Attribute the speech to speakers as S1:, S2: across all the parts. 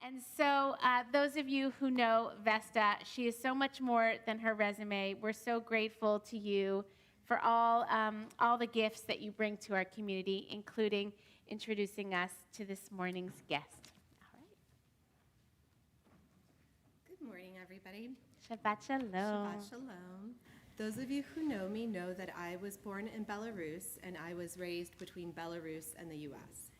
S1: And so those of you who know Vesta, she is so much more than her resume. We're so grateful to you for all the gifts that you bring to our community, including introducing us to this morning's guest. All right.
S2: Good morning, everybody.
S1: Shabbat shalom.
S2: Shabbat shalom. Those of you who know me know that I was born in Belarus, and I was raised between Belarus and the U.S.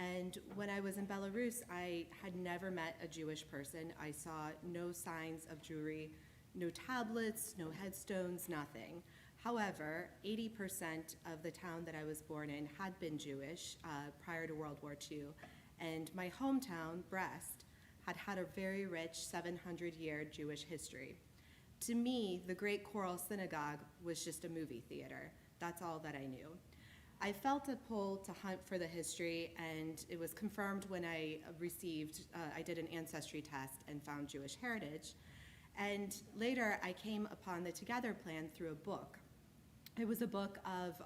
S2: And when I was in Belarus, I had never met a Jewish person. I saw no signs of Jewry, no tablets, no headstones, nothing. However, 80% of the town that I was born in had been Jewish prior to World War II. And my hometown, Brest, had a very rich 700-year Jewish history. To me, the Great Choral Synagogue was just a movie theater. That's all that I knew. I felt a pull to hunt for the history, and it was confirmed when I did an ancestry test and found Jewish heritage. And later, I came upon the Together Plan through a book. It was a book of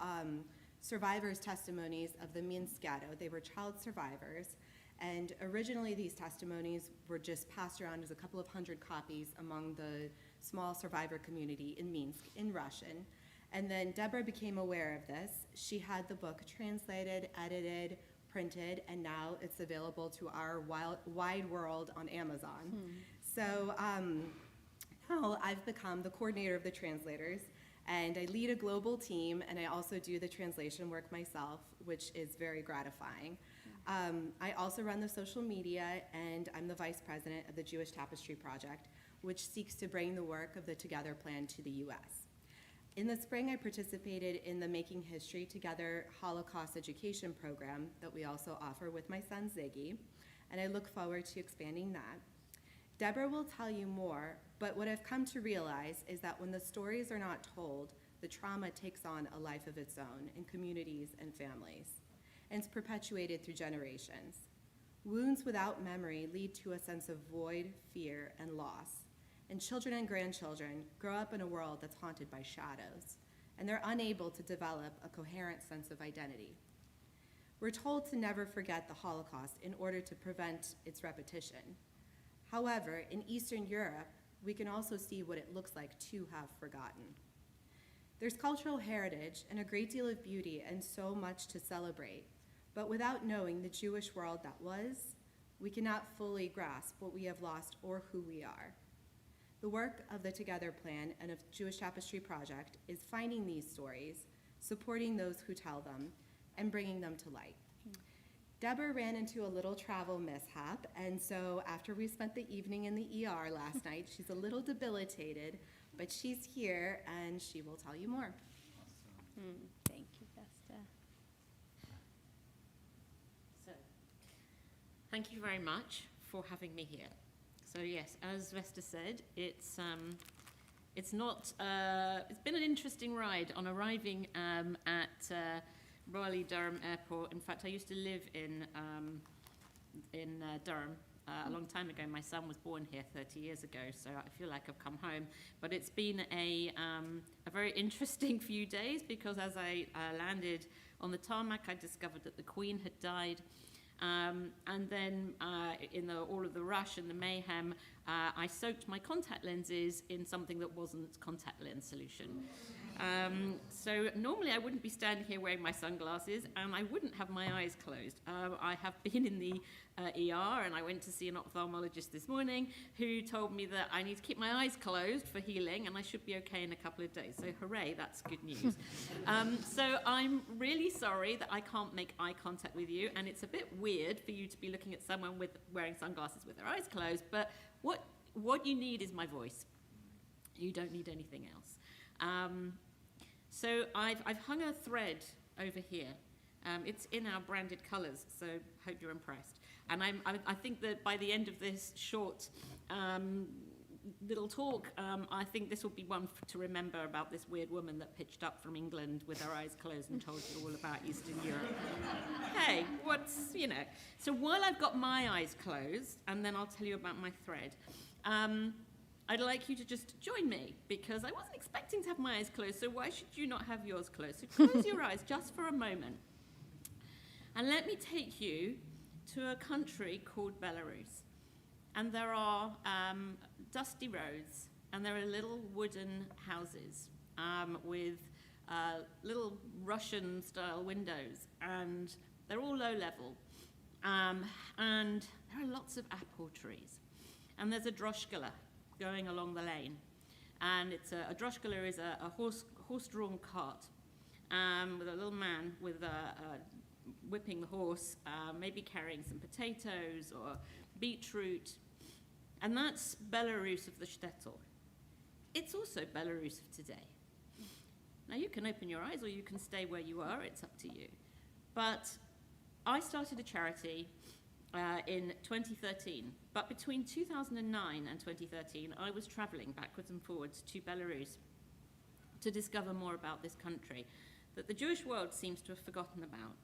S2: survivors' testimonies of the Minsk ghetto. They were child survivors, and originally these testimonies were just passed around as a couple of hundred copies among the small survivor community in Minsk in Russian. And then Debra became aware of this. She had the book translated, edited, printed, and now it's available to our wide world on Amazon. So now I've become the coordinator of the translators, and I lead a global team, and I also do the translation work myself, which is very gratifying. I also run the social media, and I'm the vice president of the Jewish Tapestry Project, which seeks to bring the work of the Together Plan to the U.S. In the spring, I participated in the Making History Together Holocaust Education Program that we also offer with my son Ziggy, and I look forward to expanding that. Debra will tell you more, but what I've come to realize is that when the stories are not told, the trauma takes on a life of its own in communities and families, and it's perpetuated through generations. Wounds without memory lead to a sense of void, fear, and loss. And children and grandchildren grow up in a world that's haunted by shadows, and they're unable to develop a coherent sense of identity. We're told to never forget the Holocaust in order to prevent its repetition. However, in Eastern Europe, we can also see what it looks like to have forgotten. There's cultural heritage and a great deal of beauty and so much to celebrate, but without knowing the Jewish world that was, we cannot fully grasp what we have lost or who we are. The work of the Together Plan and of Jewish Tapestry Project is finding these stories, supporting those who tell them, and bringing them to light. Debra ran into a little travel mishap, and so after we spent the evening in the ER last night, she's a little debilitated, but she's here, and she will tell you more.
S1: Awesome. Thank you, Vesta.
S3: So, thank you very much for having me here. So yes, as Vesta said, it's been an interesting ride on arriving at Raleigh Durham Airport. In fact, I used to live in Durham a long time ago. My son was born here 30 years ago, so I feel like I've come home. But it's been a very interesting few days because as I landed on the tarmac, I discovered that the Queen had died. And then in all of the rush and the mayhem, I soaked my contact lenses in something that wasn't contact lens solution. So normally I wouldn't be standing here wearing my sunglasses, and I wouldn't have my eyes closed. I have been in the ER, and I went to see an ophthalmologist this morning who told me that I need to keep my eyes closed for healing, and I should be okay in a couple of days. So hooray, that's good news. So I'm really sorry that I can't make eye contact with you, and it's a bit weird for you to be looking at someone wearing sunglasses with their eyes closed, but what you need is my voice. You don't need anything else. So I've hung a thread over here. It's in our branded colours, so hope you're impressed. And I think that by the end of this short little talk, I think this will be one to remember about this weird woman that pitched up from England with her eyes closed and told you all about Eastern Europe. Hey, So while I've got my eyes closed, and then I'll tell you about my thread, I'd like you to just join me, because I wasn't expecting to have my eyes closed, so why should you not have yours closed? So close your eyes just for a moment. And let me take you to a country called Belarus. And there are dusty roads, and there are little wooden houses with little Russian-style windows, and they're all low level. And there are lots of apple trees. And there's a droshkala going along the lane. And it's a droshkala is a horse-drawn cart with a little man with whipping the horse, maybe carrying some potatoes or beetroot. And that's Belarus of the shtetl. It's also Belarus of today. Now, you can open your eyes or you can stay where you are. It's up to you. But I started a charity in 2013. But between 2009 and 2013, I was traveling backwards and forwards to Belarus to discover more about this country that the Jewish world seems to have forgotten about.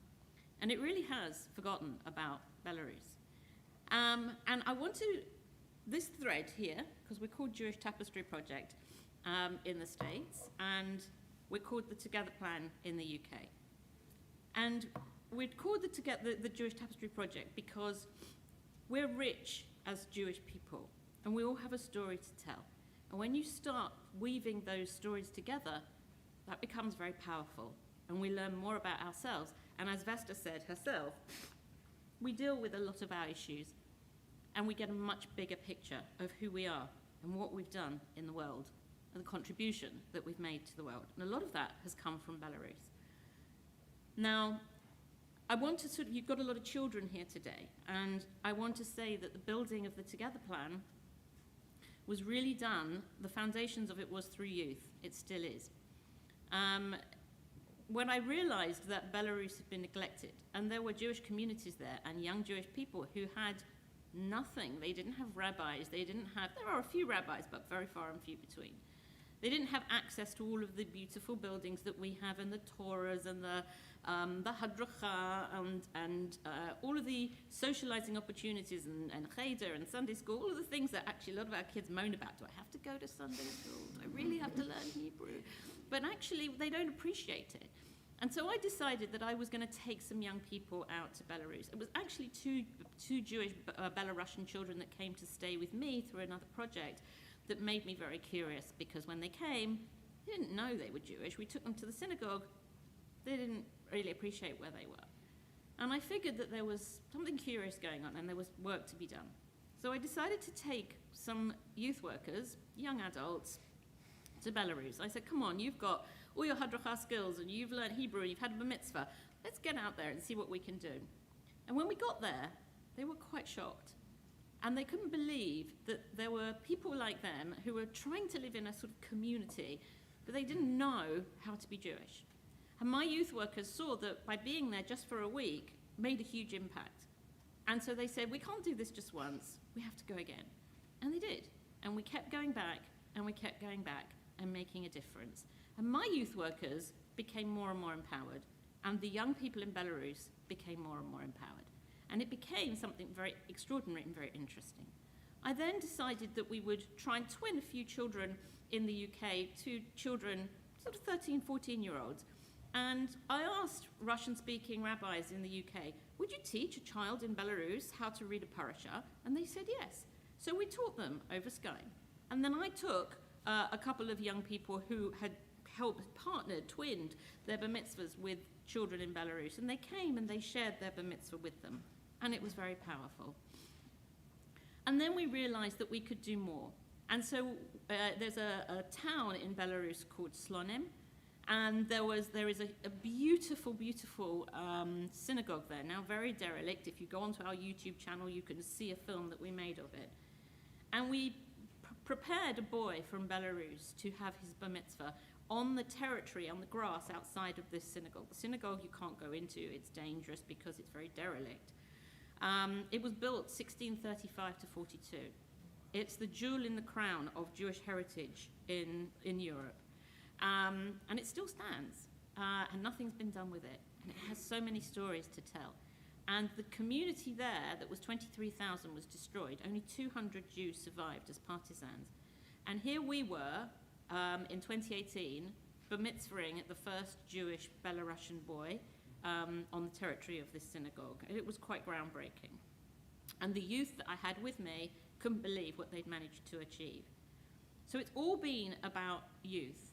S3: And it really has forgotten about Belarus. And I want to, this thread here, because we're called Jewish Tapestry Project in the States, and we're called the Together Plan in the UK. And we're called the Jewish Tapestry Project because we're rich as Jewish people, and we all have a story to tell. And when you start weaving those stories together, that becomes very powerful, and we learn more about ourselves. And as Vesta said herself, we deal with a lot of our issues, and we get a much bigger picture of who we are and what we've done in the world and the contribution that we've made to the world. And a lot of that has come from Belarus. Now, I want to you've got a lot of children here today, and I want to say that the building of the Together Plan was really done, the foundations of it was through youth. It still is. When I realized that Belarus had been neglected, and there were Jewish communities there and young Jewish people who had nothing. They didn't have rabbis, there are a few rabbis, but very far and few between. They didn't have access to all of the beautiful buildings that we have, and the Torahs and the Hadracha and all of the socializing opportunities and cheder and Sunday school, all of the things that actually a lot of our kids moan about. Do I have to go to Sunday school? Do I really have to learn Hebrew? But actually, they don't appreciate it. And so I decided that I was going to take some young people out to Belarus. It was actually two Jewish Belarusian children that came to stay with me through another project that made me very curious, because when they came, they didn't know they were Jewish. We took them to the synagogue. They didn't really appreciate where they were. And I figured that there was something curious going on and there was work to be done. So I decided to take some youth workers, young adults, to Belarus. I said, come on, you've got all your Hadracha skills and you've learned Hebrew and you've had a bar mitzvah. Let's get out there and see what we can do. And when we got there, they were quite shocked. And they couldn't believe that there were people like them who were trying to live in a sort of community, but they didn't know how to be Jewish. And my youth workers saw that by being there just for a week made a huge impact. And so they said, we can't do this just once, we have to go again. And they did. And we kept going back, and we kept going back and making a difference. And my youth workers became more and more empowered, and the young people in Belarus became more and more empowered. And it became something very extraordinary and very interesting. I then decided that we would try and twin a few children in the UK to children, sort of 13, 14-year-olds. And I asked Russian-speaking rabbis in the UK, would you teach a child in Belarus how to read a parasha? And they said yes. So we taught them over Skype. And then I took a couple of young people who had partnered, twinned their bar mitzvahs with children in Belarus. And they came and they shared their bar mitzvah with them. And it was very powerful. And then we realized that we could do more. And so there's a town in Belarus called Slonim, and there is a beautiful, beautiful synagogue there, now very derelict. If you go onto our YouTube channel, you can see a film that we made of it. And we prepared a boy from Belarus to have his bar mitzvah on the territory, on the grass outside of this synagogue. The synagogue you can't go into, it's dangerous because it's very derelict. It was built 1635 to 42. It's the jewel in the crown of Jewish heritage in Europe. And it still stands, and nothing's been done with it. And it has so many stories to tell. And the community there, that was 23,000, was destroyed. Only 200 Jews survived as partisans. And here we were, in 2018, bar mitzvahing the first Jewish Belarusian boy on the territory of this synagogue. And it was quite groundbreaking. And the youth that I had with me couldn't believe what they'd managed to achieve. So it's all been about youth.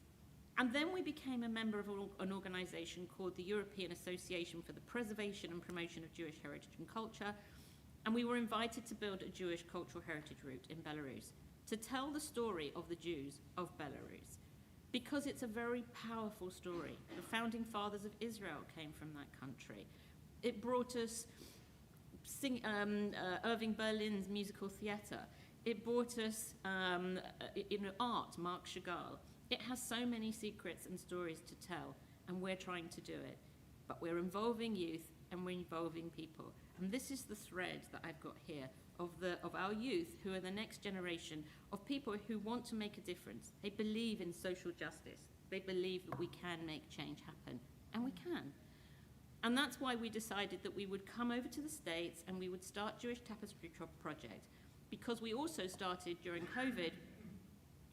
S3: And then we became a member of an organization called the European Association for the Preservation and Promotion of Jewish Heritage and Culture, and we were invited to build a Jewish cultural heritage route in Belarus to tell the story of the Jews of Belarus, because it's a very powerful story. The founding fathers of Israel came from that country. It brought us Irving Berlin's musical theatre. It brought us art, Marc Chagall. It has so many secrets and stories to tell, and we're trying to do it. But we're involving youth and we're involving people. And this is the thread that I've got here of our youth, who are the next generation of people who want to make a difference. They believe in social justice. They believe that we can make change happen, and we can. And that's why we decided that we would come over to the States and we would start Jewish Tapestry Project, because we also started during COVID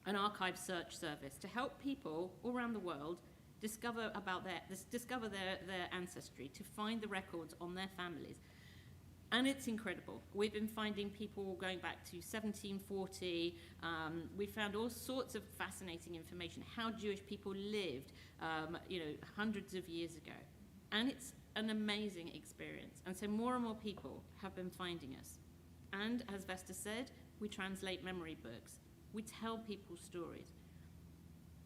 S3: an archive search service to help people all around the world discover their ancestry, to find the records on their families. And it's incredible. We've been finding people going back to 1740. We found all sorts of fascinating information, how Jewish people lived, hundreds of years ago. And it's an amazing experience. And so more and more people have been finding us. And as Vesta said, we translate memory books. We tell people's stories.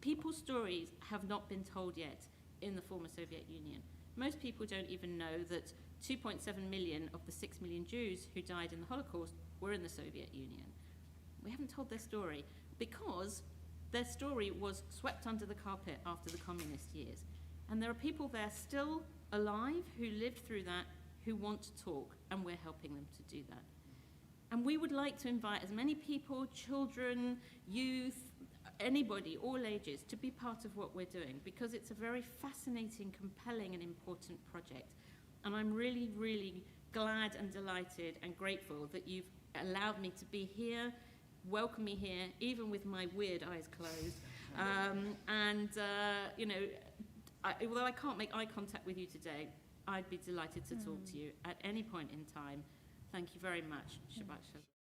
S3: People's stories have not been told yet in the former Soviet Union. Most people don't even know that 2.7 million of the 6 million Jews who died in the Holocaust were in the Soviet Union. We haven't told their story because their story was swept under the carpet after the communist years. And there are people there still alive who lived through that, who want to talk, and we're helping them to do that. And we would like to invite as many people, children, youth, anybody, all ages, to be part of what we're doing, because it's a very fascinating, compelling, and important project. And I'm really, really glad and delighted and grateful that you've allowed me to be here, welcome me here, even with my weird eyes closed. Although I can't make eye contact with you today, I'd be delighted to talk to you at any point in time. Thank you very much. Shabbat shalom.